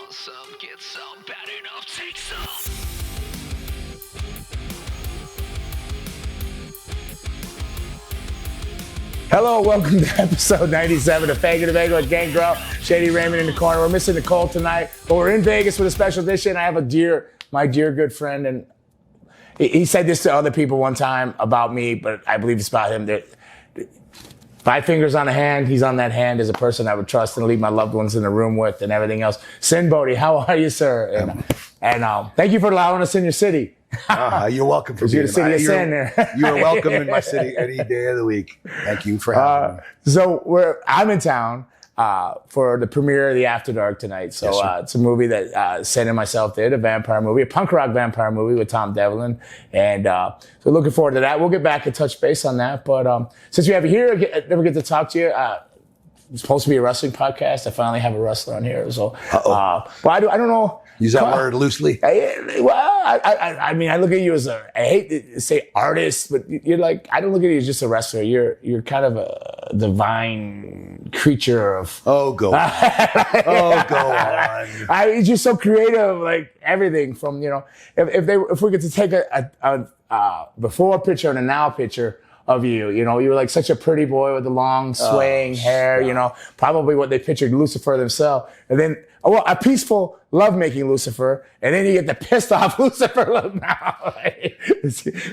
want some, get some, bad enough, take some. Hello, welcome to episode 97 of Fagin to Bagel with Gangrel, Shady Raymond in the corner. We're missing Nicole tonight, but we're in Vegas with a special edition. I have my dear good friend, and he said this to other people one time about me, but I believe it's about him. That 5 fingers on a hand, he's on that hand as a person I would trust and leave my loved ones in the room with and everything else. Sinn Bodhi, how are you, sir? And thank you for allowing us in your city. You're welcome for being the city of Sin there. You're welcome in my city any day of the week. Thank you for having me. So I'm in town for the premiere of The After Dark tonight. So Yes, it's a movie that Sin and myself did, a vampire movie, a punk rock vampire movie with Tom Devlin. And so looking forward to that. We'll get back and touch base on that. But since you have you here, I never get to talk to you. It's supposed to be a wrestling podcast. I finally have a wrestler on here. So, but I don't know. Use that word loosely. I mean, I look at you as I hate to say artist, but you're like, I don't look at you as just a wrestler. You're kind of a divine creature of. Oh, go on. Oh, go on. You're just so creative, like everything from, if we get to take a before picture and a now picture of you, you were like such a pretty boy with the long swaying hair, probably what they pictured Lucifer themselves. And then, a peaceful, love-making Lucifer, and then you get the pissed-off Lucifer look now.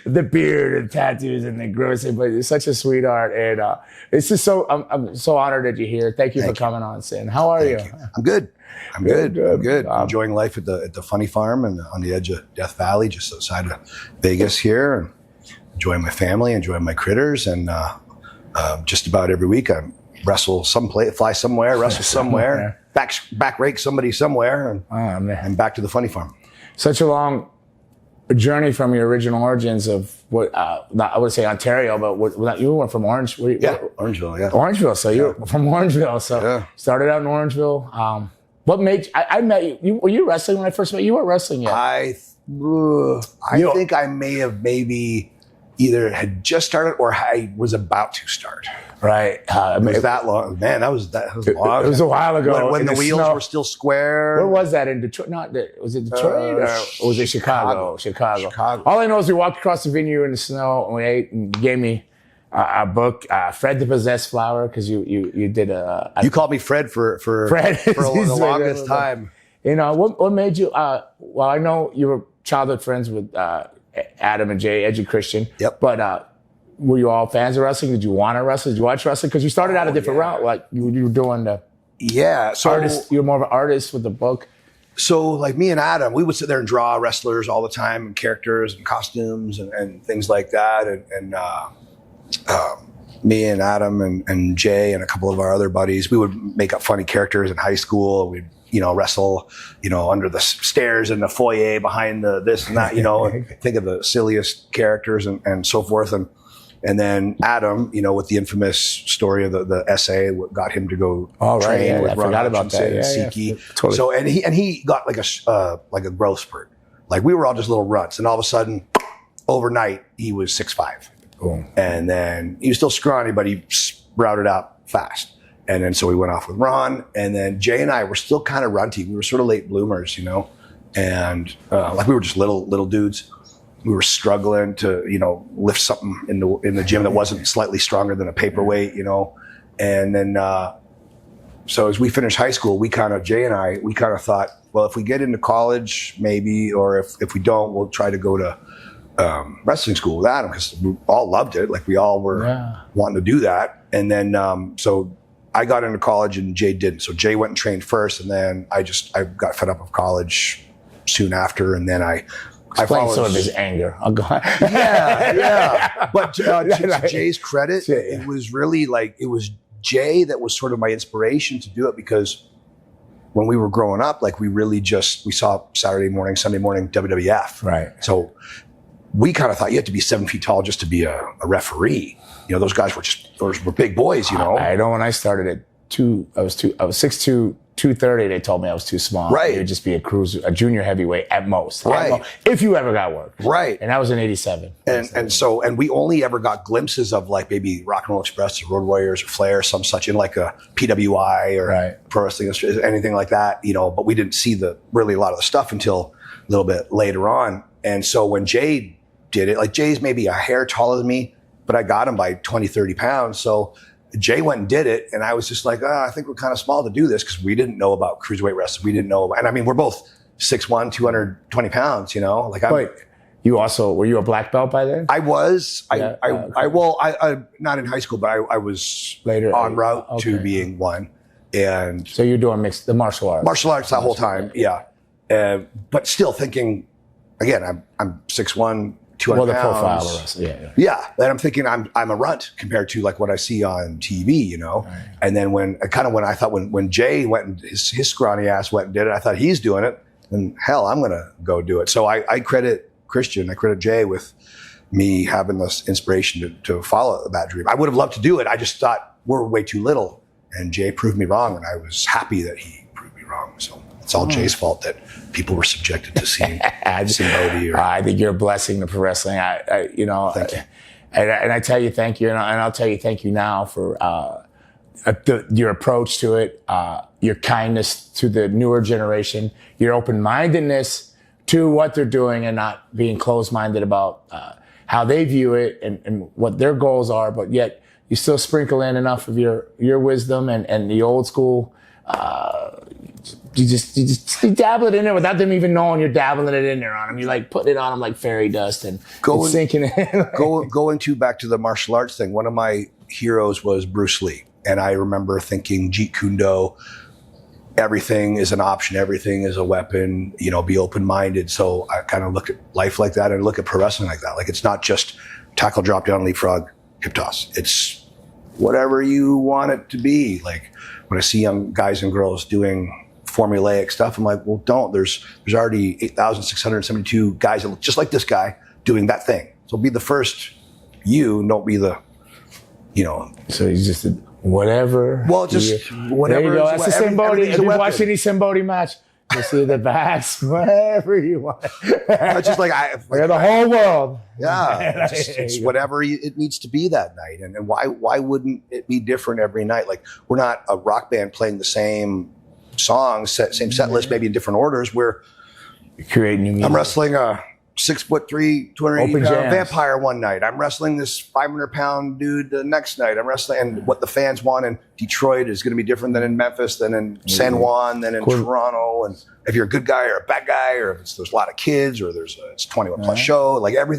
The beard and tattoos and the grimacing, but it's such a sweetheart. And it's just I'm so honored that you're here. Thank you for coming on, Sin. How are you? I'm good. I'm good. Enjoying life at the Funny Farm and on the edge of Death Valley, just outside of Vegas here. And enjoying my family, enjoying my critters, and just about every week I wrestle someplace, fly somewhere, wrestle somewhere, back rake somebody somewhere, and back to the Funny Farm. Such a long journey from your original origins of what I would say Ontario, but you were from Orange. Orangeville. Yeah, Orangeville. So you're from Orangeville. So started out in Orangeville. What made I met you? Were you wrestling when I first met you? You weren't wrestling yet. I think I may have maybe either had just started or I was about to start. Right. It was that long. Man, that was long. It was a while ago. When the wheels were still square. Where was that? In Detroit? Was it Detroit or was it Chicago? Chicago. All I know is we walked across the venue in the snow and we ate and you gave me a book, Fred the Possessed Flower, because you did You called me Fred for Fred for the longest time. What made you, well, I know you were childhood friends with Adam and Jay, Edgy Christian. Yep. But were you all fans of wrestling? Did you want to wrestle? Did you watch wrestling? Because you started out a different route. Like you were doing the artist. You were more of an artist with the book. So like me and Adam, we would sit there and draw wrestlers all the time and characters and costumes and things like that. And me and Adam and Jay and a couple of our other buddies, we would make up funny characters in high school. We'd wrestle, under the stairs in the foyer behind the this and that, and think of the silliest characters and so forth. And then Adam, with the infamous story of the essay, what got him to go train with Ron Hutchinson and Siki. Totally. So, and he got like a growth spurt. Like we were all just little runts, and all of a sudden, overnight, he was 6'5". Boom. And then he was still scrawny, but he sprouted out fast. And then so we went off with Ron, and then Jay and I were still kind of runty. We were sort of late bloomers, and like we were just little dudes. We were struggling to lift something in the gym that wasn't slightly stronger than a paperweight, And then so as we finished high school, Jay and I thought, well, if we get into college, maybe, or if we don't, we'll try to go to wrestling school with Adam, because we all loved it. Like we all were wanting to do that. And then so I got into college and Jay didn't. So Jay went and trained first, and then I got fed up of college soon after, and then I followed some of his anger. I'll go on. Yeah. But to Jay's credit, it was really it was Jay that was sort of my inspiration to do it, because when we were growing up, like we really we saw Saturday morning, Sunday morning WWF. Right. So we kind of thought you had to be 7 feet tall just to be a referee. Those guys were big boys, I know when I started at I was 6'2", 230. They told me I was too small. Right. It would just be a junior heavyweight at most. Right. If you ever got work. Right. And that was in 87. And we only ever got glimpses of like maybe Rock and Roll Express or Road Warriors or Flair, some such in like a PWI or Pro Wrestling, anything like that, but we didn't see really a lot of the stuff until a little bit later on. And so when Jay did it, like Jay's maybe a hair taller than me, but I got him by 20, 30 pounds. So Jay went and did it, and I was just like, I think we're kind of small to do this because we didn't know about cruiserweight wrestling. We didn't know, and I mean, we're both 6'1", 220 pounds, Like But were you a black belt by then? I was. I not in high school, but I was later en route to being one. And so you're doing the martial arts. Martial arts the whole time, yeah. But still thinking, again, I'm 6'1", 200 pounds. Profile of us. Yeah. And I'm thinking I'm a runt compared to like what I see on TV, Right. And then when I thought when Jay went and his scrawny ass went and did it, I thought he's doing it, and hell, I'm gonna go do it. So I credit Christian, I credit Jay with me having this inspiration to follow that dream. I would have loved to do it. I just thought we're way too little, and Jay proved me wrong, and I was happy that he proved me wrong. So it's all Jay's fault that people were subjected to seeing Sinn Bodhi. I think you're a blessing to pro wrestling. Thank you. And I tell you thank you, and I'll tell you thank you now for your approach to it, your kindness to the newer generation, your open-mindedness to what they're doing, and not being closed-minded about how they view it and what their goals are, but yet you still sprinkle in enough of your wisdom and the old school. You dabble it in there without them even knowing you're dabbling it in there on them. You like putting it on them like fairy dust and sinking in. Going back to the martial arts thing, one of my heroes was Bruce Lee. And I remember thinking Jeet Kune Do, everything is an option, everything is a weapon, be open-minded. So I kind of look at life like that and look at pro wrestling like that. Like it's not just tackle, drop down, leapfrog, hip toss. It's whatever you want it to be. Like when I see young guys and girls doing formulaic stuff, I'm like, well, don't. There's already 8,672 guys that look just like this guy doing that thing. So be the first don't be the, So he's just whatever. Well, just whatever. There you go. That's the Sinn Bodhi. If you watch any Sinn Bodhi match, you see the backs, whatever you want. It's just like the whole world. Yeah, it's whatever it needs to be that night. And why wouldn't it be different every night? Like we're not a rock band playing the same songs, same set list, maybe in different orders. Where you create new music. I'm wrestling a 6'3", 280 pound vampire one night. I'm wrestling this 500 pound dude the next night. I'm wrestling, and what the fans want in Detroit is going to be different than in Memphis, than in San Juan, than in Toronto. And if you're a good guy or a bad guy, or if there's a lot of kids, or it's 21 plus show, like every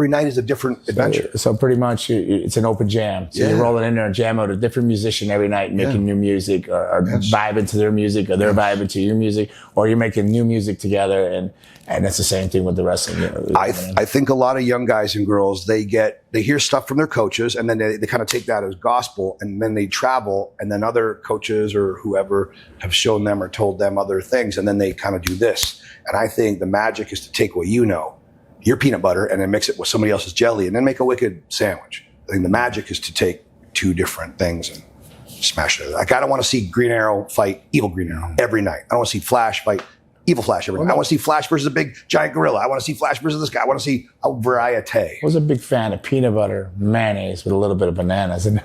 night is a different adventure. So pretty much it's an open jam. So you're rolling in there and jam out a different musician every night, making new music, or vibing to their music, or they're vibing to your music, or you're making new music together. And that's the same thing with the wrestling. I think a lot of young guys and girls, they hear stuff from their coaches, and then they kind of take that as gospel, and then they travel, and then other coaches or whoever have shown them or told them other things, and then they kind of do this. And I think the magic is to take what your peanut butter, and then mix it with somebody else's jelly, and then make a wicked sandwich. I think the magic is to take two different things and smash it. Like I don't want to see Green Arrow fight Evil Green Arrow every night. I don't want to see Flash fight Evil Flash every night. I want to see Flash versus a big giant gorilla. I want to see Flash versus this guy. I want to see a variety. I was a big fan of peanut butter mayonnaise with a little bit of bananas in it.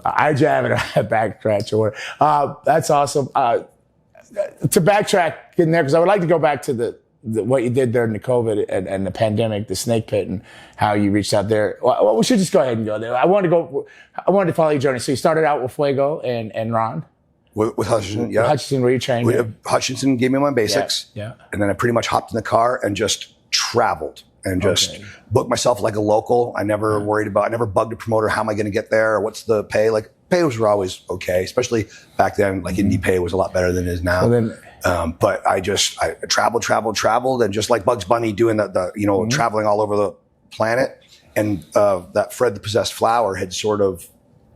I jam it a back scratch or that's awesome. To backtrack in there, because I would like to go back to what you did during the COVID and the pandemic, the snake pit, and how you reached out there. Well, we should just go ahead and go there. I wanted to follow your journey. So you started out with Fuego and Ron. With Hutchinson, yeah. Hutchinson, where you trained? Hutchinson gave me my basics. Yeah. And then I pretty much hopped in the car and just traveled and just booked myself like a local. I never I never bugged a promoter. How am I going to get there? Or what's the pay? Like pay was always okay, especially back then. Like indie pay was a lot better than it is now. But I traveled, and just like Bugs Bunny doing the traveling all over the planet. And that Fred the Possessed Flower had sort of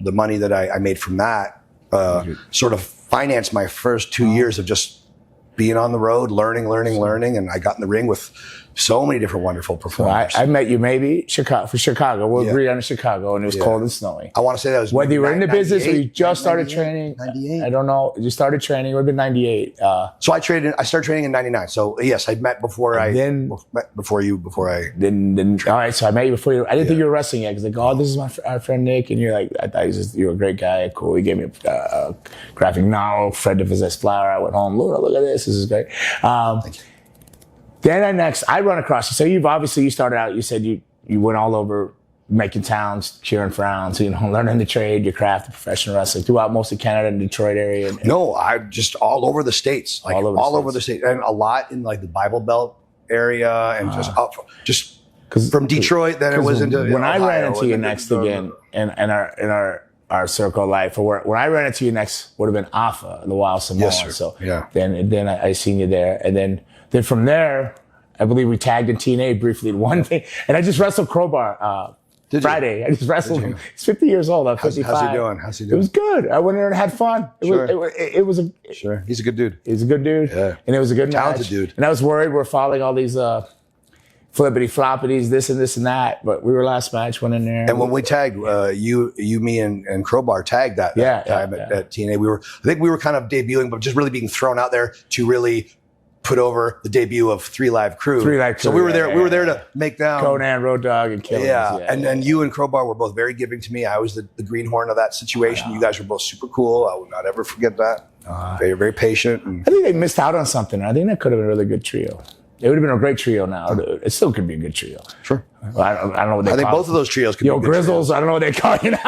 the money that I made from that sort of financed my first 2 years of just being on the road, learning. And I got in the ring with So many different wonderful performers. I met you maybe Chicago. We'll agree on Chicago, and it was cold and snowy. I want to say that was whether you were in the business or you just started 98, training. 98. I don't know. You started training. It would have been 98. So I started training in 99. So yes, I met before before you. All right. So I met you before you. I didn't think you were wrestling yet because like, oh, this is our friend Nick, and you're like, I thought you were a great guy. Cool. He gave me a graphic novel, Fred de Possess Flower. I went home. Look at this. This is great. Thank you. Then I run across you. So you started out, you said you went all over making towns, cheering for rounds, learning the trade, your craft, the professional wrestling throughout most of Canada and Detroit area. No, I just all over the States, like all over the state, and a lot in like the Bible Belt area and just from Detroit. Then it was into when Ohio, I ran into you next again in our circle of life, or when I ran into you next would have been Alpha, the Wild Samoa. Yes, sir. So yeah. Then I seen you there, and then from there, I believe we tagged in TNA briefly in one thing, and I just wrestled Crowbar Friday. I just wrestled him. He's 50 years old. I'm 55. How's he doing? It was good. I went in there and had fun. It was sure. He's a good dude. He's a good dude. Yeah. And it was a good talented match. Dude. And I was worried we're following all these flippity floppities, this and that. But we were last match, went in there. And when we tagged, you, me, and Crowbar tagged that time at TNA. I think we were kind of debuting, but just really being thrown out there to really put over the debut of Three Live Crew. So we were there. We were there to make down Conan, Road Dogg, and Killers. And then you and Crowbar were both very giving to me. I was the greenhorn of that situation. You guys were both super cool. I will not ever forget that. Very, very patient. And I think they missed out on something. I think that could have been a really good trio. It would have been a great trio now. It still could be a good trio. Sure. Well, I don't know what they call it. I think both of those trios could be good Grizzles, trios. I don't know what they call you now.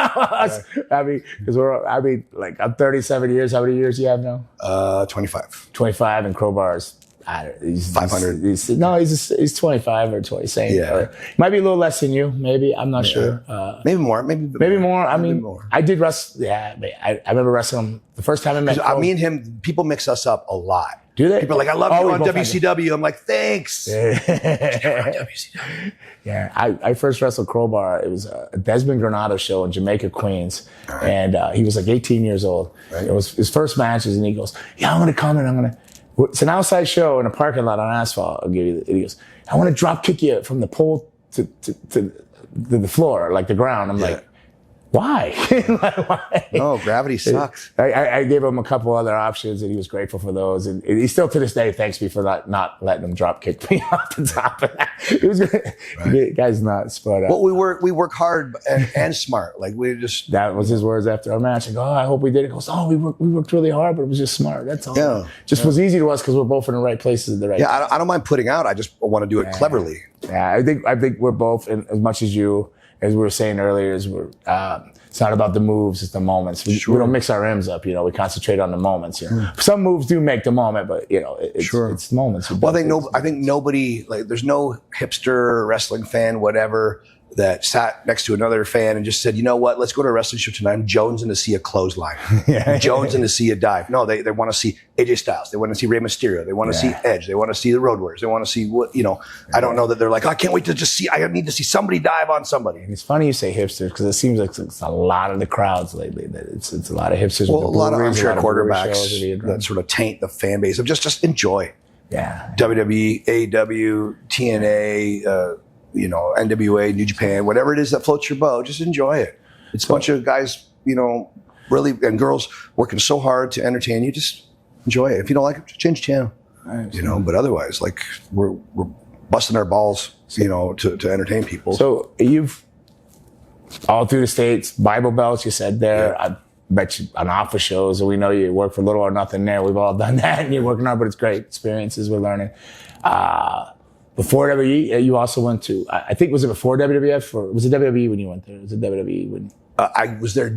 I mean, because I'm 37 years. How many years do you have now? 25. 25, and Crowbar's, he's 500. He's 25 or 20. Same. Yeah. Might be a little less than you. Maybe. I'm not sure. Maybe more. Maybe more. I mean, I did wrestle. Yeah. I remember wrestling him the first time I met him. Me and him, people mix us up a lot. Do they? People are like, I love you on WCW. I'm like, thanks. Yeah, I first wrestled Crowbar. It was a Desmond Granado show in Jamaica, Queens. Right. And he was like 18 years old. Right. It was his first matches, and he goes, yeah, I'm going to come and it's an outside show in a parking lot on asphalt. I'll give you he goes, I want to drop kick you from the pole to the floor, like the ground. I'm like, why? Why? No, gravity sucks. I gave him a couple other options, and he was grateful for those. And he still to this day thanks me for not letting him drop kick me off the top of that. It was good. Right. The guy's nuts. But well, we work hard and smart. Like that was his words after our match. I go, I hope we did it. He goes, we worked really hard, but it was just smart. That's all. Yeah. Was easy to us because we're both in the right places at the right time. I don't mind putting out. I just want to do it cleverly. Yeah, I think we're both, and as much as you. As we were saying earlier, it's not about the moves, it's the moments. We don't mix our M's up, we concentrate on the moments. Some moves do make the moment, but it's moments. Well, I think nobody, like, there's no hipster wrestling fan, whatever, that sat next to another fan and just said, you know what, let's go to a wrestling show tonight. I'm jonesing to see a clothesline. Jonesing to see a dive. No, they want to see AJ Styles. They want to see Rey Mysterio. They want to see Edge. They want to see the Road Warriors. They want to see I don't know that they're like, I can't wait to just see, I need to see somebody dive on somebody. And it's funny you say hipsters because it seems like it's a lot of the crowds lately. It's a lot of hipsters. Well, a lot of armchair quarterbacks that sort of taint the fan base of just enjoy. Yeah. WWE, AEW, TNA, NWA, New Japan, whatever it is that floats your boat, just enjoy it. It's a bunch of guys, really, and girls working so hard to entertain you. Just enjoy it. If you don't like it, change channel. Nice. But otherwise, like, we're busting our balls, to entertain people. So you've all through the States, Bible Belts, you said there. Yeah. I bet you on Alpha shows, and we know you work for little or nothing there. We've all done that, and you're working hard, but it's great experiences we're learning. Before WWE, you also went to, I think, was it before WWF, or was it WWE when you went there? Was it WWE when? I was there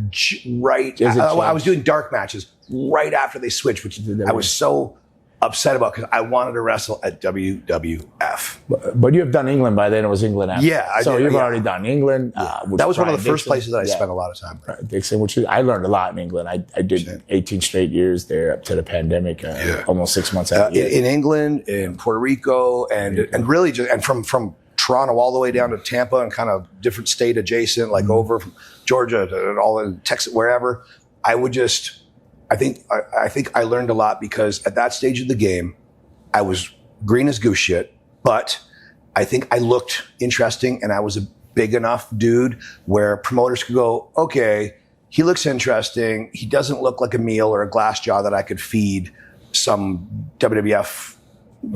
I was doing dark matches right after they switched, which I was so upset about because I wanted to wrestle at WWF. But you have done England by then. It was England after. Yeah, I so did, you've already done England. That was one of the first places that I spent a lot of time. Right, Dixon, I learned a lot in England. I did 18 straight years there up to the pandemic, almost 6 months out. In England, in Puerto Rico, and really just from Toronto all the way down to Tampa and kind of different state adjacent, like over from Georgia to all in Texas, wherever. I think I learned a lot because at that stage of the game, I was green as goose shit, but I think I looked interesting and I was a big enough dude where promoters could go, okay, he looks interesting. He doesn't look like a meal or a glass jaw that I could feed some WWF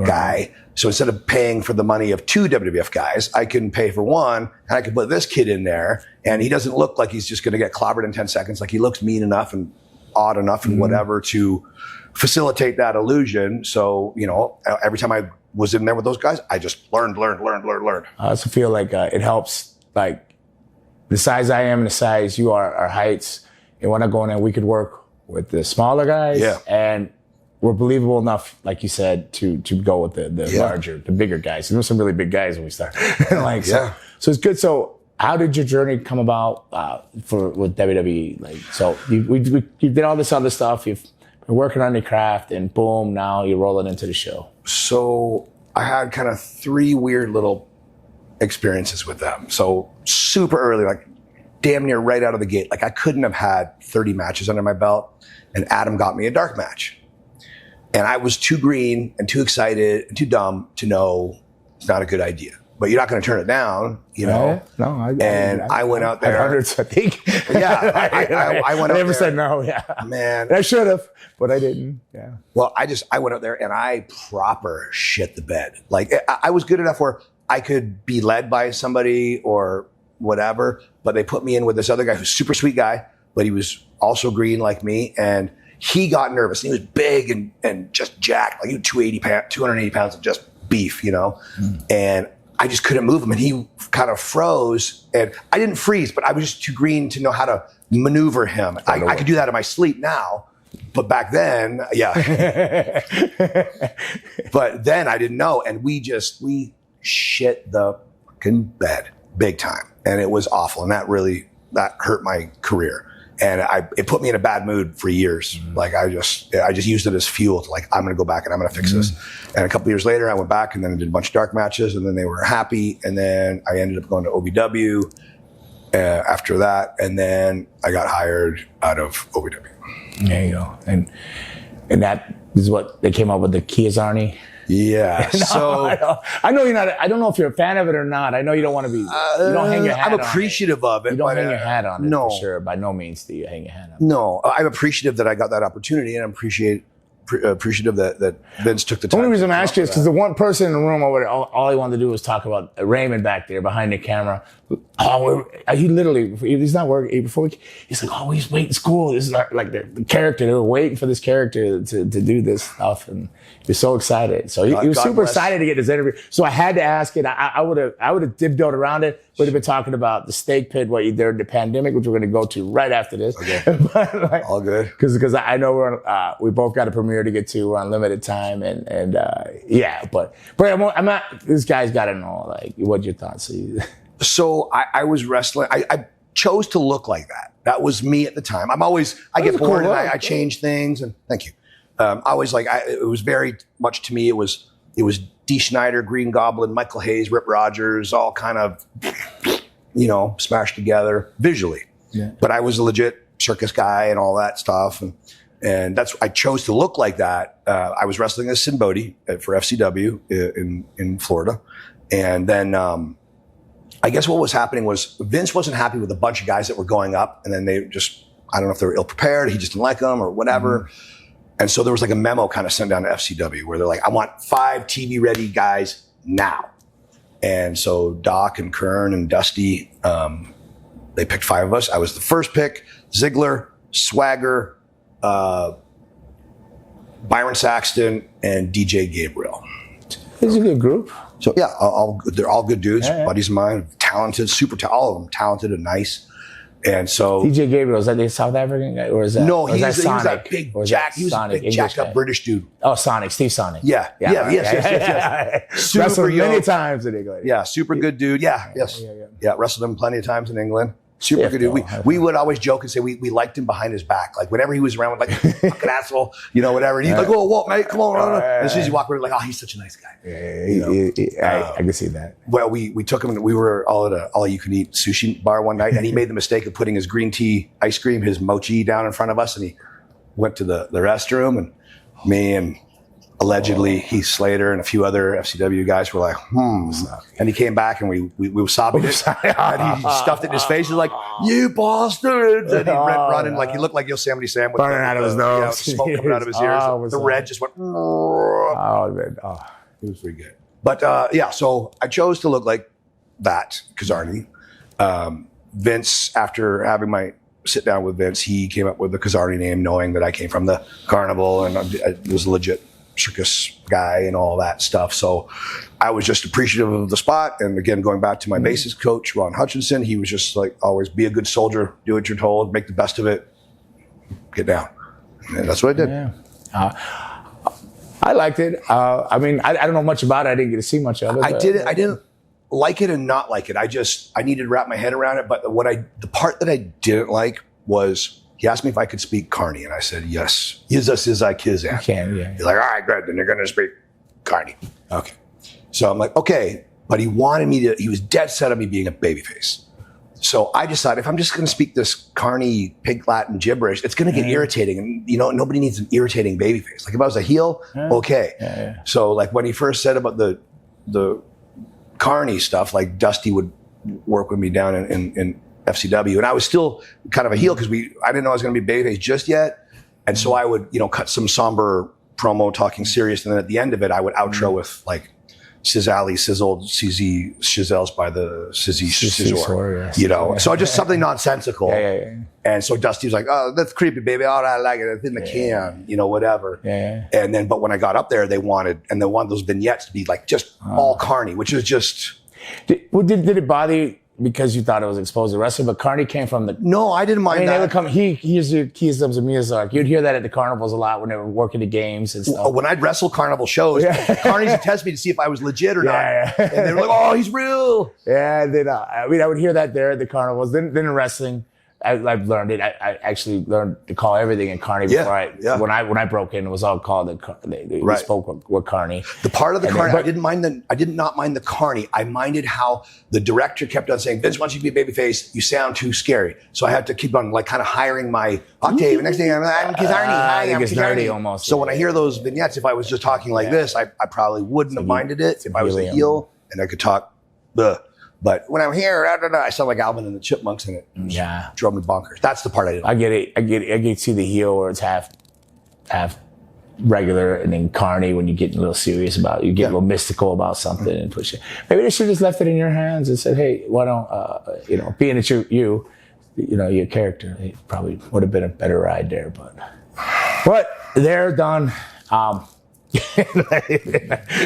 guy. So instead of paying for the money of 2 WWF guys, I can pay for one and I can put this kid in there. And he doesn't look like he's just going to get clobbered in 10 seconds. Like he looks mean enough and odd enough and whatever to facilitate that illusion. So, you know, every time I was in there with those guys, I just learned. I also feel like it helps, like the size I am and the size you are, our heights. And when I go in there, we could work with the smaller guys. Yeah. And we're believable enough, like you said, to go with the larger, the bigger guys. And there were some really big guys when we started. So it's good. So how did your journey come about with WWE? Like, so you did all this other stuff. You've been working on your craft, and boom, now you're rolling into the show. So I had kind of 3 weird little experiences with them. So super early, like damn near right out of the gate. Like I couldn't have had 30 matches under my belt, and Adam got me a dark match. And I was too green and too excited and too dumb to know it's not a good idea. But you're not going to turn it down, you know? No, I went out there. Hundreds, I think. Yeah, I went out there. I never said no, Man. And I should have, but I didn't, yeah. Well, I went out there and I proper shit the bed. Like I was good enough where I could be led by somebody or whatever, but they put me in with this other guy who's a super sweet guy, but he was also green like me. And he got nervous. He was big and just jacked, like he was 280 pounds of just beef, you know? And I just couldn't move him. And he kind of froze. And I didn't freeze, but I was just too green to know how to maneuver him. I could do that in my sleep now. But back then, yeah. But then I didn't know. And we shit the fucking bed big time. And it was awful. And that hurt my career. And it put me in a bad mood for years. Like I just used it as fuel to like, I'm going to go back and I'm going to fix this. And a couple of years later, I went back and then I did a bunch of dark matches, and then they were happy. And then I ended up going to OVW after that. And then I got hired out of OVW. There you go. And that is what they came up with, the Kizarny. Yeah. No, so I know you're not. I don't know if you're a fan of it or not. I know you don't want to be. You don't hang your hat. I'm appreciative of it. You don't hang your hat on it. No, for sure. By no means do you hang your hat on it. No, I'm appreciative that I got that opportunity, and I'm appreciative that Vince took the time. The only reason I'm asking is because the one person in the room over there, all he wanted to do was talk about Raymond back there behind the camera. He's not working he's like, oh, he's waiting school. This is like the character. They were waiting for this character to do this stuff, and he was so excited. So he was super excited to get this interview. So I had to ask it. I would have tiptoed around it. Would have been talking about the steak pit, what you did, the pandemic, which we're going to go to right after this. Okay. But all good. Because I know we both got a premiere to get to. We're on limited time, and But I'm not. This guy's got to know, like, what's your thoughts? So I was wrestling. I chose to look like that. That was me at the time. I get bored and I change things. And thank you. It was very much to me. It was Dee Snider, Green Goblin, Michael Hayes, Rip Rogers, all kind of, smashed together visually. Yeah. But I was a legit circus guy and all that stuff. And I chose to look like that. I was wrestling as Sinn Bodhi for FCW in Florida. And then, I guess what was happening was Vince wasn't happy with a bunch of guys that were going up, and then they just, I don't know if they were ill prepared, he just didn't like them or whatever. And so there was like a memo kind of sent down to FCW where they're like, I want 5 TV ready guys now. And so Doc and Kern and Dusty, they picked 5 of us. I was the first pick. Ziggler, Swagger, Byron Saxton, and DJ Gabriel. It's a good group. So yeah, they're all good dudes, buddies of mine, talented, all of them talented and nice. And so DJ Gabriel, is that the South African guy, or is that? No, he was that big jack. He was a big jacked up British dude. Oh, Steve Sonic. Yeah. Yes. Super wrestled many times in England. Yeah, super good dude. Yeah, yes. Yeah, wrestled him plenty of times in England. Super good dude. We would always joke and say we liked him behind his back. Like whenever he was around, we're like, fucking asshole, whatever. And he's like, oh, what, mate? Come on. And as soon as you walk around, like, oh, he's such a nice guy. I can see that. Well, we took him, we were all at a all-you-can-eat sushi bar one night, and he made the mistake of putting his green tea ice cream, his mochi down in front of us, and he went to the restroom, and me and allegedly Heath Slater and a few other FCW guys were like, and he came back and we wasabied it, and he stuffed it in his face. He's like, "You bastards!" And he ran running like he looked like Yosemite Sam with burning out of his nose, smoke coming out of his ears. The red just went. Oh, man. It was pretty good. But so I chose to look like that, Kizarny. Vince, after having my sit down with Vince, he came up with the Kizarny name, knowing that I came from the carnival and I was a legit circus guy and all that stuff. So I was just appreciative of the spot. And again, going back to my basis coach, Ron Hutchinson, he was just like, always be a good soldier, do what you're told, make the best of it, get down. And that's what I did. Yeah. I liked it. I mean, I don't know much about it. I didn't get to see much of it. I didn't like it and not like it. I needed to wrap my head around it. But the part that I didn't like was he asked me if I could speak Carney, and I said yes. Yizas I Kizan. You can, yeah. He's like, all right, good. Then you're going to speak Carney. Okay. So I'm like, okay. But he was dead set on me being a babyface. So I decided if I'm just going to speak this Carney pig Latin gibberish, it's going to get irritating. And, nobody needs an irritating babyface. Like if I was a heel, okay. Yeah. So like when he first said about the Carney stuff, like Dusty would work with me down in FCW. And I was still kind of a heel because I didn't know I was going to be babyface just yet. And so I would, cut some somber promo talking serious. And then at the end of it, I would outro with like, Sizzally, Sizzled, CZ, Shizzles by the Sizzy Sizzor. Yes. So just something nonsensical. Yeah. And so Dusty was like, oh, that's creepy, baby. All right, I like it. It's in the can, whatever. Yeah. And then, but when I got up there, they wanted those vignettes to be like just all Carney, which is just. Did it bother you because you thought it was exposed to wrestling? But Carney came from the. No, I didn't mind that. They would come. He used to keys them some music. You'd hear that at the carnivals a lot when they were working the games and stuff. When I'd wrestle carnival shows, Carney's would test me to see if I was legit or not. Yeah. And they were like, "Oh, he's real." Yeah. And then I would hear that there at the carnivals. Then in wrestling, I've learned it. I actually learned to call everything in Carney before when I broke in. It was all called they spoke with Carney. The part of the Carney, I did not mind the Carney. I minded how the director kept on saying, "Vince wants you to be a babyface. You sound too scary." So I had to keep on like kind of hiring my octave. And next thing I'm Kizarny. Hi, I'm Kizarny. Almost. So when I hear those vignettes, if I was just talking like this, I probably wouldn't have minded it. If I was a heel and I could talk, But when I'm here, I sound like Alvin and the Chipmunks in it. Drove me bonkers. That's the part I didn't like. I get it. I get to see the heel where it's half regular, and then Carney when you get a little serious about it. You get a little mystical about something and push it. Maybe they should have just left it in your hands and said, hey, why don't, being that your character, it probably would have been a better ride there. But they're done.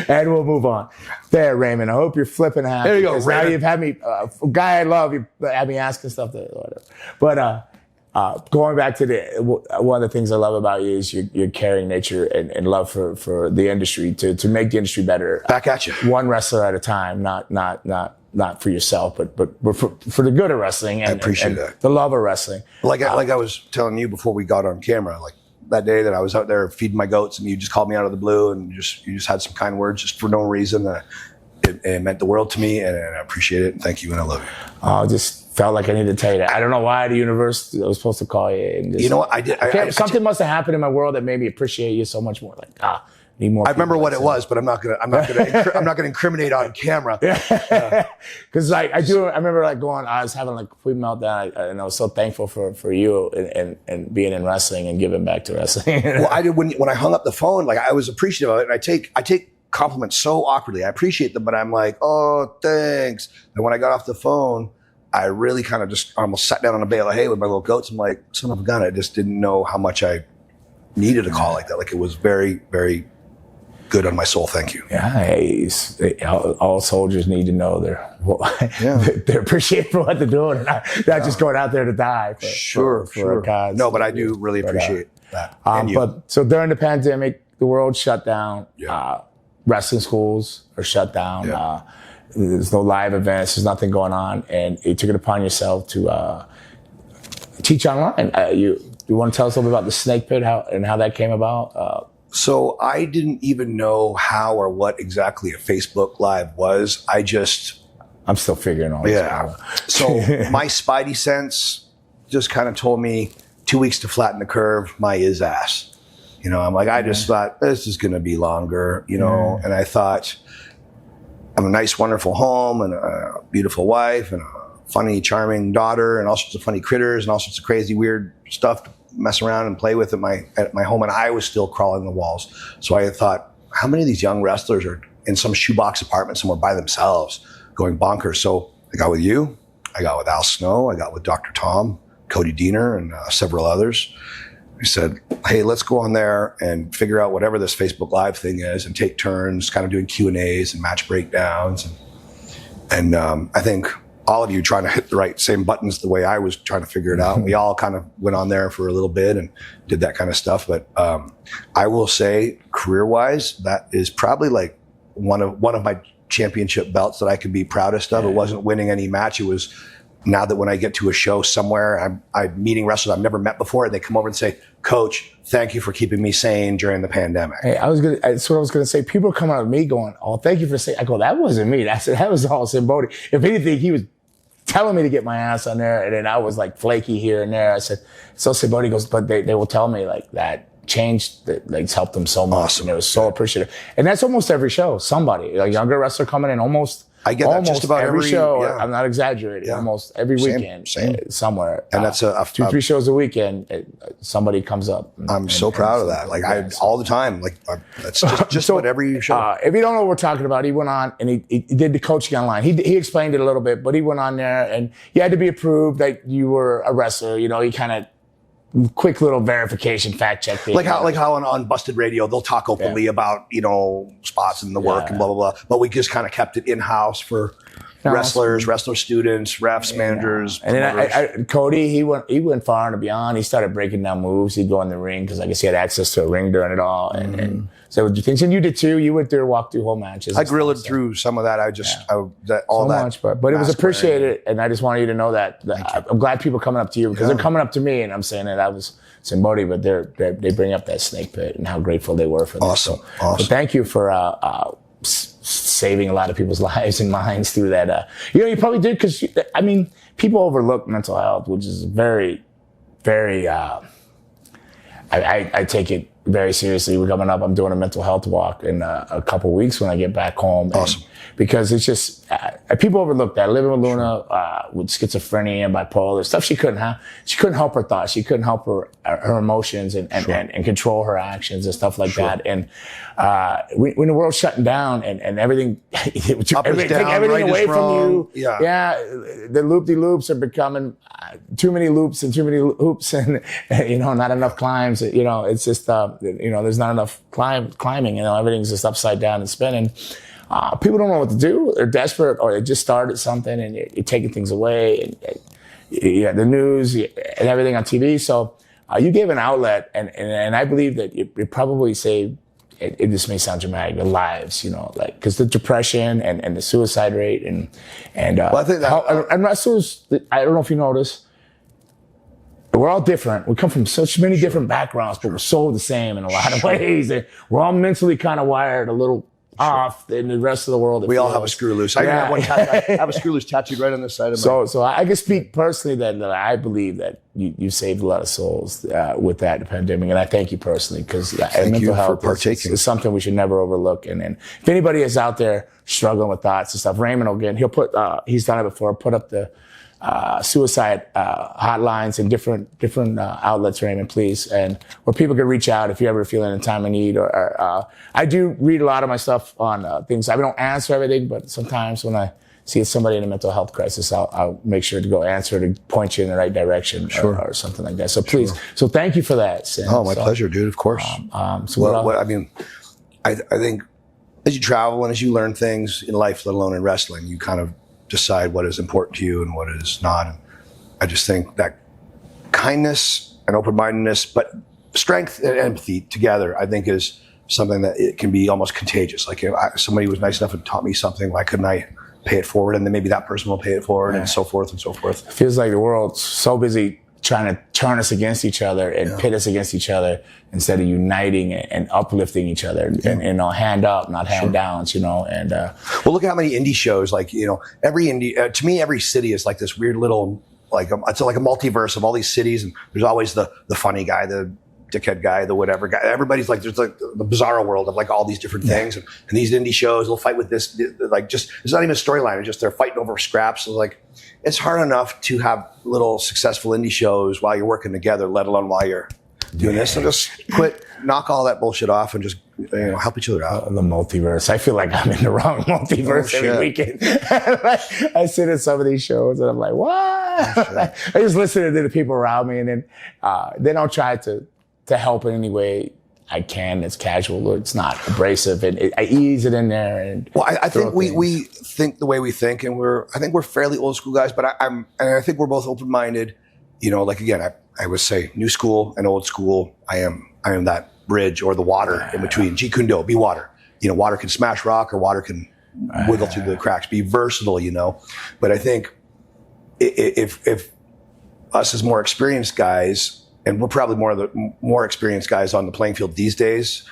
And we'll move on. There, Raymond. I hope you're flipping happy. There you go, Raymond. Now you've had me, guy I love, you had me asking stuff. But going back to one of the things I love about you is your caring nature and love for the industry to make the industry better. Back at you. One wrestler at a time, not for yourself, but for the good of wrestling. And, I appreciate and that. the love of wrestling. Like I was telling you before we got on camera, like that day that I was out there feeding my goats and you just called me out of the blue and you just had some kind words just for no reason. It meant the world to me and I appreciate it and thank you and I love you. I just felt like I needed to tell you that. I don't know why the universe was supposed to call you. And just, you know what? I did. Something must have happened in my world that made me appreciate you so much more. Like, need more. I remember what it was, but I'm not gonna incriminate on camera. Because I remember I was having like a complete meltdown, and I was so thankful for you and being in wrestling and giving back to wrestling. Well, I did when I hung up the phone, like I was appreciative of it, and I take compliments so awkwardly. I appreciate them, but I'm like, oh, thanks. And when I got off the phone, I really kind of just almost sat down on a bale of hay with my little goats. I'm like, son of a gun, I just didn't know how much I needed a call like that. Like it was very, very good on my soul. Thank you. Yeah, all soldiers need to know they're appreciated for what they're doing, and not just going out there to die. For a cause. No, but I do really appreciate that. But so during the pandemic, the world shut down. Wrestling schools are shut down. There's no live events. There's nothing going on, and you took it upon yourself to teach online. You want to tell us a little bit about the Snake Pit how that came about? So I didn't even know how or what exactly a Facebook Live was. I'm still figuring all this out. So my spidey sense just kind of told me 2 weeks to flatten the curve, my is ass. You know, I'm like, I just thought this is going to be longer, you know, and I thought I'm a nice, wonderful home and a beautiful wife and a funny, charming daughter and all sorts of funny critters and all sorts of crazy, weird stuff to mess around and play with at my home. And I was still crawling the walls. So I thought, how many of these young wrestlers are in some shoebox apartment somewhere by themselves going bonkers? So I got with you, I got with Al Snow, I got with Dr. Tom, Cody Diener, and several others. We said, hey, let's go on there and figure out whatever this Facebook Live thing is and take turns kind of doing Q&As and match breakdowns. And I think all of you trying to hit the right same buttons the way I was trying to figure it out. We all kind of went on there for a little bit and did that kind of stuff. But I will say, career-wise, that is probably like one of my championship belts that I could be proudest of. It wasn't winning any match. It was now that when I get to a show somewhere, I'm meeting wrestlers I've never met before, and they come over and say, Coach, thank you for keeping me sane during the pandemic. Hey, that's what I was going to say. People are coming up to me going, oh, thank you for saying. I go, that wasn't me. That was all Sinn Bodhi. If anything, he was telling me to get my ass on there, and then I was like flaky here and there. I said, so Sinn Bodhi goes, but they will tell me like that changed, that like helped them so much. Awesome. And it was so appreciative. And that's almost every show. Somebody, a younger wrestler coming in almost. I get that just about every show. Yeah. I'm not exaggerating. Yeah. Almost every weekend, somewhere. And that's 2-3 shows a weekend. Somebody comes up. I'm so proud of that. Like all the time. Like that's just so, what every show. If you don't know what we're talking about, he went on and he did the coaching online. He explained it a little bit, but he went on there and you had to be approved that you were a wrestler. You know, he kind of quick little verification fact check thing. Like how on Busted Radio they'll talk openly about, you know, spots in the work and blah blah blah. But we just kind of kept it in house for wrestlers, wrestler students, refs, managers. And then Cody, he went far and beyond. He started breaking down moves. He'd go in the ring because I guess he had access to a ring during it all. And so things. And you did too. You went there, walked through whole matches. I grilled through some of that. But it was appreciated. And I just wanted you to know that. I'm glad people are coming up to you because they're coming up to me and I'm saying that I was Sinn Bodhi, but they bring up that snake pit and how grateful they were for that. Awesome. So thank you for saving a lot of people's lives and minds through that. You probably did because, people overlook mental health, which is very, very, I take it very seriously. We're coming up. I'm doing a mental health walk in a couple of weeks when I get back home. Awesome. Because it's just, people overlook that. Living with Luna, with schizophrenia and bipolar, stuff she couldn't have. She couldn't help her thoughts. She couldn't help her emotions and control her actions and stuff like that. And, when the world's shutting down and everything, take everything away from you. Yeah. The loop-de-loops are becoming too many loops and too many hoops and, not enough climbs. It's just, there's not enough climbing, everything's just upside down and spinning. People don't know what to do. They're desperate, or they just started something and you're taking things away. And the news and everything on TV. So you gave an outlet, and I believe that it probably saved. It just may sound dramatic, the lives, because the depression and the suicide rate and well, I think that, and wrestlers. I don't know if you notice. We're all different. We come from such many different backgrounds, but we're so the same in a lot of ways. And we're all mentally kind of wired a little off in the rest of the world. We all have a screw loose. I have a screw loose tattooed right on the side of my. So I can speak personally that I believe that you saved a lot of souls with that pandemic, and I thank you personally because mental health is something we should never overlook. And if anybody is out there struggling with thoughts and stuff, Raymond again, he'll put he's done it before. Put up the suicide hotlines and different outlets, Raymond, please, and where people can reach out if you ever feel in a time of need. Or I do read a lot of my stuff on things. I don't answer everything, but sometimes when I see somebody in a mental health crisis, I'll make sure to go answer to point you in the right direction or something like that. So please, so thank you for that, Sinn. Oh, my pleasure, dude. Of course. I think as you travel and as you learn things in life, let alone in wrestling, you kind of decide what is important to you and what is not. And I just think that kindness and open-mindedness, but strength and empathy together, I think is something that it can be almost contagious. Like if somebody was nice enough and taught me something, why couldn't I pay it forward? And then maybe that person will pay it forward and so forth and so forth. It feels like the world's so busy trying to turn us against each other and pit us against each other instead of uniting and uplifting each other and hand up, not hand downs, and well, look at how many indie shows, every indie, to me, every city is like this weird little, it's like a multiverse of all these cities, and there's always the funny guy, the dickhead guy, the whatever guy. Everybody's like, there's like the bizarro world of like all these different things. And these indie shows, they'll fight with this, like just, it's not even a storyline. It's just they're fighting over scraps. So like, it's hard enough to have little successful indie shows while you're working together, let alone while you're doing this. So just knock all that bullshit off and just, help each other out. The multiverse. I feel like I'm in the wrong multiverse every weekend. I sit in some of these shows and I'm like, what? I just listen to the people around me, and then I'll try to help in any way I can. It's casual or it's not abrasive, and I ease it in there. And well, I think we think the way we think, and I think we're fairly old school guys, but I think we're both open minded. Like again, I would say new school and old school. I am that bridge or the water in between. Jeet Kune Do, be water. Water can smash rock or water can wiggle through the cracks. Be versatile, But I think if us as more experienced guys, and we're probably more experienced guys on the playing field these days,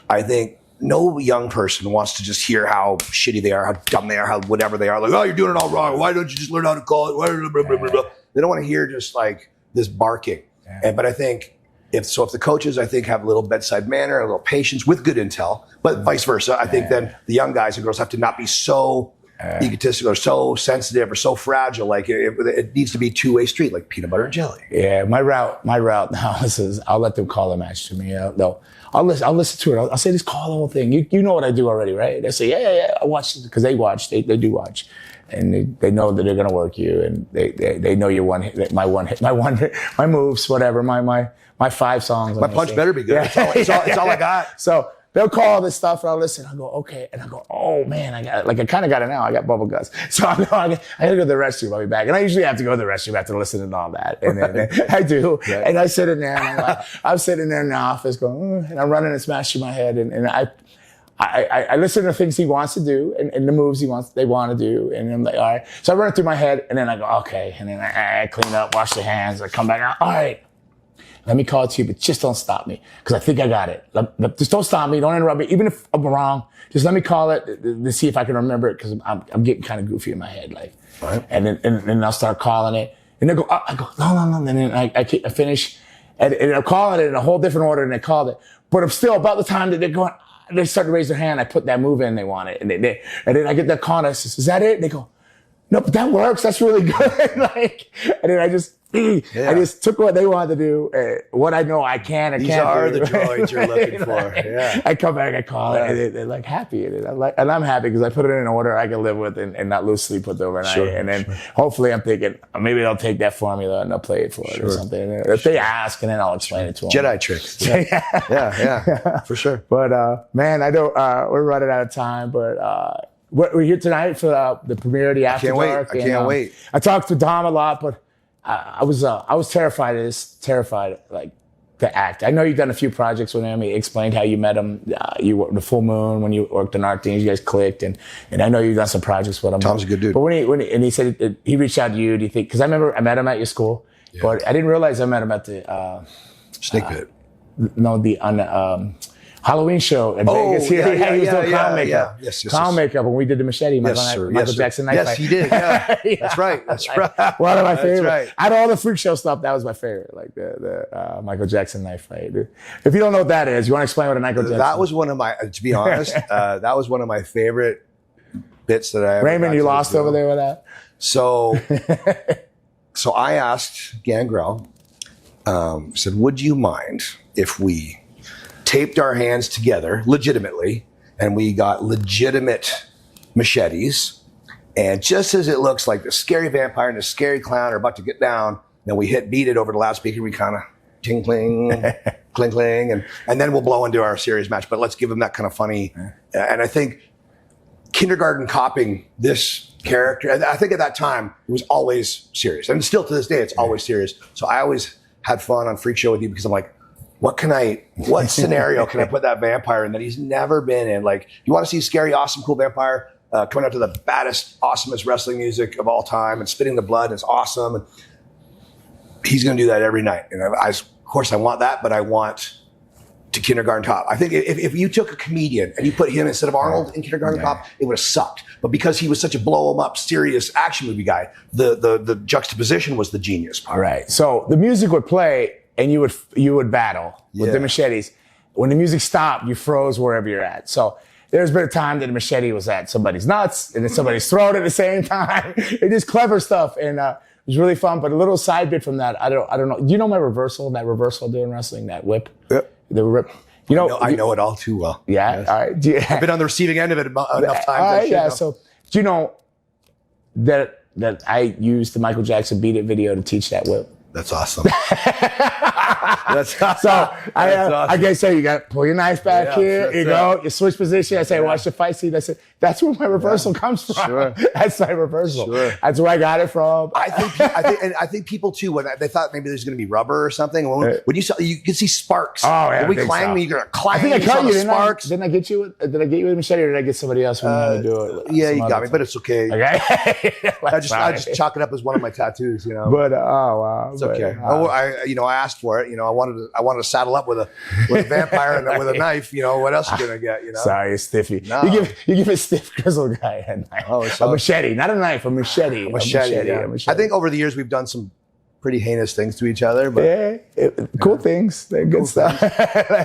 I think no young person wants to just hear how shitty they are, how dumb they are, how whatever they are. Like, oh, you're doing it all wrong. Why don't you just learn how to call it? Blah, blah, blah, blah. They don't want to hear just like this barking. But I think if the coaches, I think, have a little bedside manner, a little patience with good intel, but vice versa, I think then the young guys and girls have to not be so egotistical or so sensitive or so fragile. Like it needs to be a two-way street, like peanut butter and jelly. Yeah, my route now is I'll let them call a match to me. I'll listen to it. I'll say, just call the whole thing. You know what I do already, right? They say, yeah, I watch it, because they watch. They do watch. And they know that they're going to work you, and they know your my moves, whatever, my 5 songs. My punch better be good. Yeah. It's all I got. So they'll call this stuff, and I'll listen. I'll go, okay. And I'll go, oh man, I kind of got it now. I got bubble guts. So I gotta go to the restroom. I'll be back. And I usually have to go to the restroom after listening to all that. And then I do. Right. And I sit in there, and I'm sitting there in the office going, and I'm running and smashing my head. And I listen to the things he wants to do and the moves they want to do. And I'm like, all right. So I run it through my head, and then I go, okay. And then I clean up, wash the hands. I come back out. All right. Let me call it to you, but just don't stop me, because I think I got it. Just don't stop me. Don't interrupt me. Even if I'm wrong, just let me call it to see if I can remember it, because I'm getting kind of goofy in my head. Like, right. And then I'll start calling it. And they go, I go, no. And then I finish. And I'm calling it in a whole different order than they called it. But I'm still about the time that they're going, they start to raise their hand. I put that move in, they want it. And then I get that call, and I says, is that it? And they go, no, but that works. That's really good. And then I just took what they wanted to do, what I know I can and can't do. These are the droids you're looking for. Yeah. I come back, I call it, and they're like happy. And I'm happy because I put it in an order I can live with and not lose sleep with overnight. Sure, and then hopefully I'm thinking maybe they'll take that formula and they'll play it for it or something. And if they ask, and then I'll explain it to them. Jedi tricks. Yeah, for sure. But man, I don't. We're running out of time, but. We're here tonight for the premiere of the After Dark. I can't wait. I talked to Dom a lot, but I was terrified like to act. I know you've done a few projects with him. He explained how you met him. You worked the Full Moon when you worked on Art Things. You guys clicked, and I know you've done some projects with him. Tom's a good dude. But when he said he reached out to you, do you think? Because I remember I met him at your school, but I didn't realize I met him at the Snake Pit. Halloween show in Vegas. He was doing clown makeup. Yes. Clown makeup when we did the machete. Michael Jackson knife fight. Yes, he did. Yeah. That's right. One of my favorites. Right. Out of all the freak show stuff, that was my favorite. Like the Michael Jackson knife fight. If you don't know what that is, you want to explain what a Michael Jackson? That was one of my. To be honest, that was one of my favorite bits that I ever Raymond, you lost over there with that. So I asked Gangrel. Said, would you mind if we taped our hands together legitimately, and we got legitimate machetes, and just as it looks like the scary vampire and the scary clown are about to get down, then we beat it over the loudspeaker, we kind of ting cling cling cling, and then we'll blow into our serious match. But let's give them that kind of funny. And I think kindergarten copying this character, I think at that time it was always serious, and still to this day it's always serious. So I always had fun on Freak Show with you, because I'm like, what scenario can I put that vampire in that he's never been in? Like, you want to see scary, awesome, cool vampire coming out to the baddest, awesomest wrestling music of all time and spitting the blood, and it's awesome. And he's going to do that every night. And of course I want that, but I want to Kindergarten Cop. I think if you took a comedian and you put him instead of Arnold in Kindergarten Cop, it would have sucked. But because he was such a blow him up, serious action movie guy, the juxtaposition was the genius part. Right. So the music would play, and you would battle with Yeah. the machetes. When the music stopped, you froze wherever you're at. So there's been a time that the machete was at somebody's nuts and then somebody's throat at the same time. It's just clever stuff. And it was really fun. But a little side bit from that, I don't know. Do you know my reversal? That reversal doing wrestling, that whip? Yep. The rip. You know, I know it all too well. Yeah. Yes. All right. I've been on the receiving end of it enough times. All right, yeah. So do you know that I used the Michael Jackson Beat It video to teach that whip? That's awesome. That's awesome. So I guess so. You got to pull your knife back here. that's You go. You switch position. I say, watch the fight scene. I said, that's where my reversal comes from. Sure. That's my reversal. Sure. That's where I got it from. I think people too, when they thought maybe there's going to be rubber or something, when you could see sparks. Oh, yeah, when we I think clang, so. you're going to clang. I think I cut you. Sparks. Didn't I get you with a machete, or did I get somebody else when you had to do it? Yeah, you got me, but it's okay. Okay. I just chalk it up as one of my tattoos, you know. But oh wow, it's okay. I asked for it. You know, I wanted to saddle up with a vampire and with a knife. You know, what else are you gonna get? You know. Sorry, it's stiffy. No. You give a stiff grizzled guy a knife. Oh, a machete, not a knife, a machete. A machete. Yeah. I think over the years we've done some pretty heinous things to each other, but cool things. They're good stuff.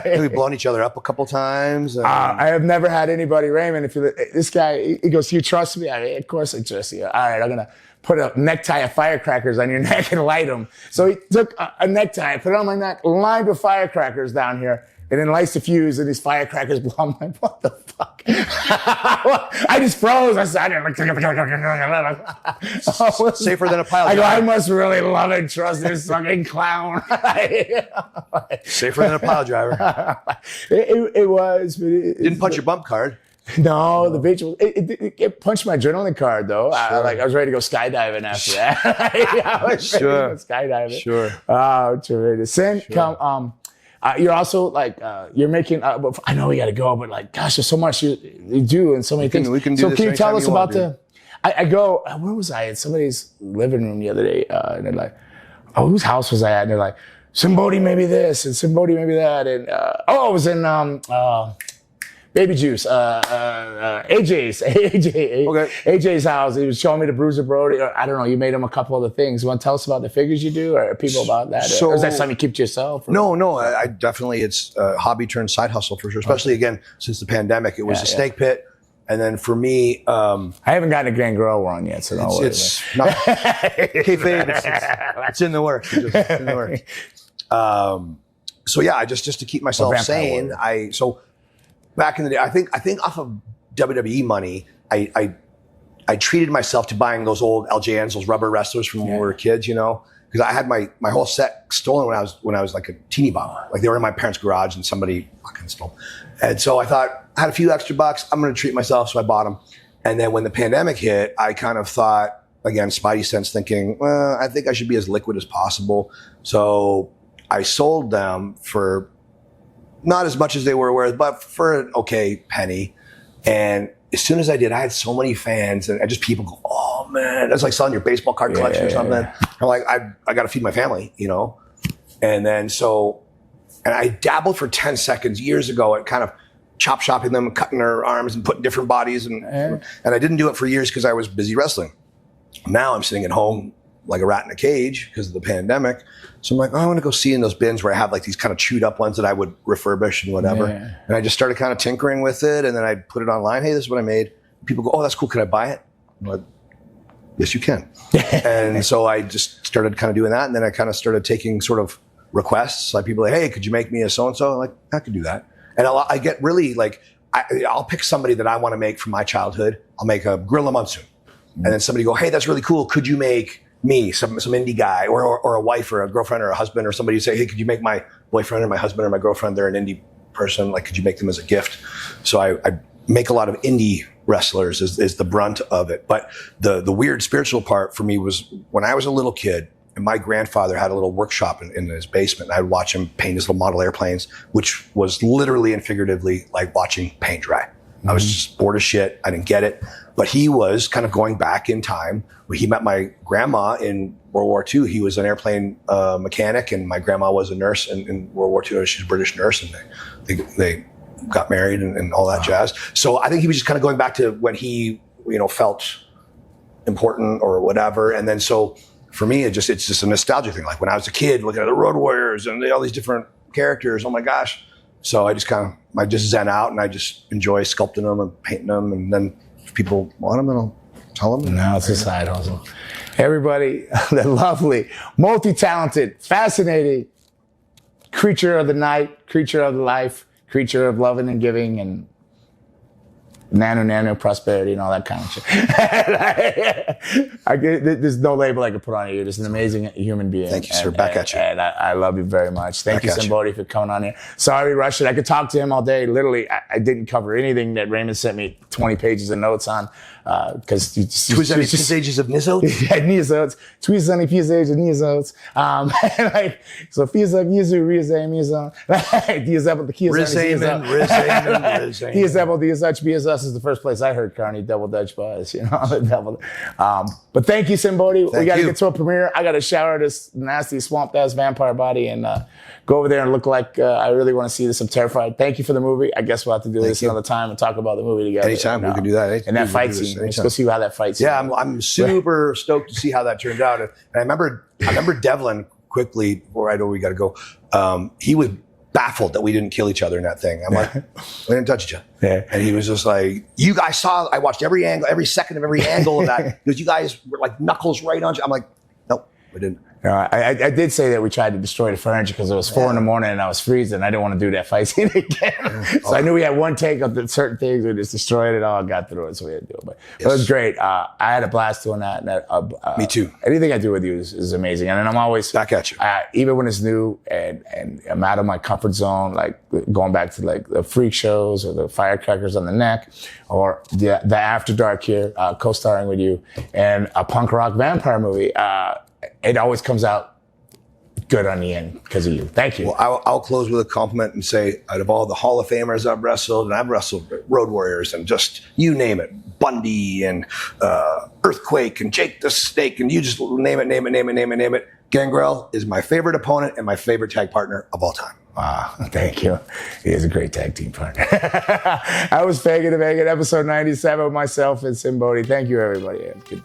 We've blown each other up a couple times. I have never had anybody, Raymond. This guy, he goes, "You trust me?" Of course I trust you. All right, I'm gonna put a necktie of firecrackers on your neck and light them. So he took a necktie, put it on my neck, lined with firecrackers down here, and then lights the fuse, and these firecrackers blow. I'm like, what the fuck? I just froze. I said, safer than a pile driver. driver. I must really love and trust this fucking clown. Safer than a pile driver. It was. But Didn't punch your bump card. No, the bitch was. It punched my adrenaline card though. Sure. I was ready to go skydiving after that. I was ready to go skydiving. Sure. Oh, tremendous. Sinn, come. You're also like you're making. I know we got to go, but like, gosh, there's so much you do and so many things. We can do so this can you tell anytime us you about want, I go. Where was I in somebody's living room the other day? And they're like, "Oh, whose house was I at?" And they're like, "Sinn Bodhi maybe this and Sinn Bodhi maybe that." And it was in Baby Juice, AJ's house. He was showing me the Bruiser Brody. Or, I don't know. You made him a couple other things. You want to tell us about the figures you do, or people about that? So, or is that something you keep to yourself? Or? No. I definitely, it's a hobby turned side hustle for sure. Especially again since the pandemic, it was a snake pit, and then for me, I haven't gotten a Gangrel run yet, so don't worry. It's not kayfabe. It's in the works. It's just in the works. So yeah, I just to keep myself sane. Back in the day, I think off of WWE money, I treated myself to buying those old LJ Ansels rubber wrestlers from when we were kids, you know, because I had my whole set stolen when I was like a teeny bopper. Like they were in my parents' garage and somebody fucking stole them. And so I thought I had a few extra bucks. I'm going to treat myself, so I bought them. And then when the pandemic hit, I kind of thought again, Spidey sense, thinking, well, I think I should be as liquid as possible. So I sold them for not as much as they were worth, but for an okay penny. And as soon as I did, I had so many fans and just people go, oh man, that's like selling your baseball card collection or something. Yeah. I'm like, I got to feed my family, you know? And then and I dabbled for 10 seconds years ago at kind of chop shopping them, cutting their arms and putting different bodies. And I didn't do it for years because I was busy wrestling. Now I'm sitting at home like a rat in a cage because of the pandemic. So I'm like, oh, I want to go see in those bins where I have like these kind of chewed up ones that I would refurbish and whatever. Yeah. And I just started kind of tinkering with it. And then I put it online. Hey, this is what I made. People go, oh, that's cool. Can I buy it? I'm like, yes, you can. And so I just started kind of doing that. And then I kind of started taking sort of requests. Like people like, hey, could you make me a so-and-so? I'm like, I could do that. And I get really like, I'll pick somebody that I want to make from my childhood. I'll make a Gorilla Monsoon. And then somebody go, hey, that's really cool. Could you make me, some indie guy or a wife or a girlfriend or a husband or somebody say, hey, could you make my boyfriend or my husband or my girlfriend, they're an indie person, like could you make them as a gift? So I make a lot of indie wrestlers is the brunt of it. But the weird spiritual part for me was when I was a little kid and my grandfather had a little workshop in his basement, and I'd watch him paint his little model airplanes, which was literally and figuratively like watching paint dry. I was just bored as shit. I didn't get it. But he was kind of going back in time. He met my grandma in World War II. He was an airplane mechanic, and my grandma was a nurse in World War II. She's a British nurse, and they got married and all that jazz. So I think he was just kind of going back to when he, felt important or whatever. And then so for me, it's just a nostalgia thing. Like when I was a kid looking at the Road Warriors and all these different characters, oh my gosh. So I just zen out and I just enjoy sculpting them and painting them. And then if people want them, then I'll tell them. Now it's a side hustle. Everybody, the lovely, multi-talented, fascinating creature of the night, creature of the life, creature of loving and giving and nano prosperity and all that kind of shit. There's no label I can put on you. You're just an amazing human being. Thank you, sir. Back at you. And I love you very much. Thank you, Sinn Bodhi, for coming on here. Sorry, rushed it. I could talk to him all day. Literally, I didn't cover anything that Raymond sent me 20 pages of notes on. Because Kizarny pages of nizotes? Yeah, nizotes. Kizarny pages of nizotes. Like, so Fizak, Yizu, Rizay, Mizon. Diazabel, the Kizarny. Rizay. Diazabel, Diazach, Biazas is the first place I heard Carney double Dutch buzz, you know. But thank you, Sinn Bodhi. We got to get to a premiere. I got to shower this nasty swamp ass vampire body and go over there and look like I really want to see this. I'm terrified. Thank you for the movie. I guess we'll have to do this another time and talk about the movie together. Anytime we can do that. And that fight scene. Let's go see how that fight scene. Yeah, I'm super stoked to see how that turned out. And I remember Devlin quickly before I know we got to go. He was baffled that we didn't kill each other in that thing. I'm like, we didn't touch each other. Yeah. And he was just like, you guys saw, I watched every second of every angle of that. Because you guys were like knuckles right on you. I'm like, nope, we didn't. I did say that we tried to destroy the furniture because it was 4 in the morning and I was freezing. I didn't want to do that fight scene again. So I knew we had one take of certain things. We just destroyed it all, got through it, so we had to do it. But it was great. I had a blast doing that. Me too. Anything I do with you is amazing. And I'm always back at you. Even when it's new and I'm out of my comfort zone, like going back to like the freak shows or the firecrackers on the neck or the After Dark here, co-starring with you, and a punk rock vampire movie. It always comes out good on the end because of you. Thank you. Well, I'll close with a compliment and say, out of all the Hall of Famers I've wrestled, and I've wrestled Road Warriors and just, you name it, Bundy and Earthquake and Jake the Snake, and you just name it. Gangrel is my favorite opponent and my favorite tag partner of all time. Wow, thank you. He is a great tag team partner. I was Fagan to Vegan, episode 97 with myself and Sinn Bodhi. Thank you, everybody. Good.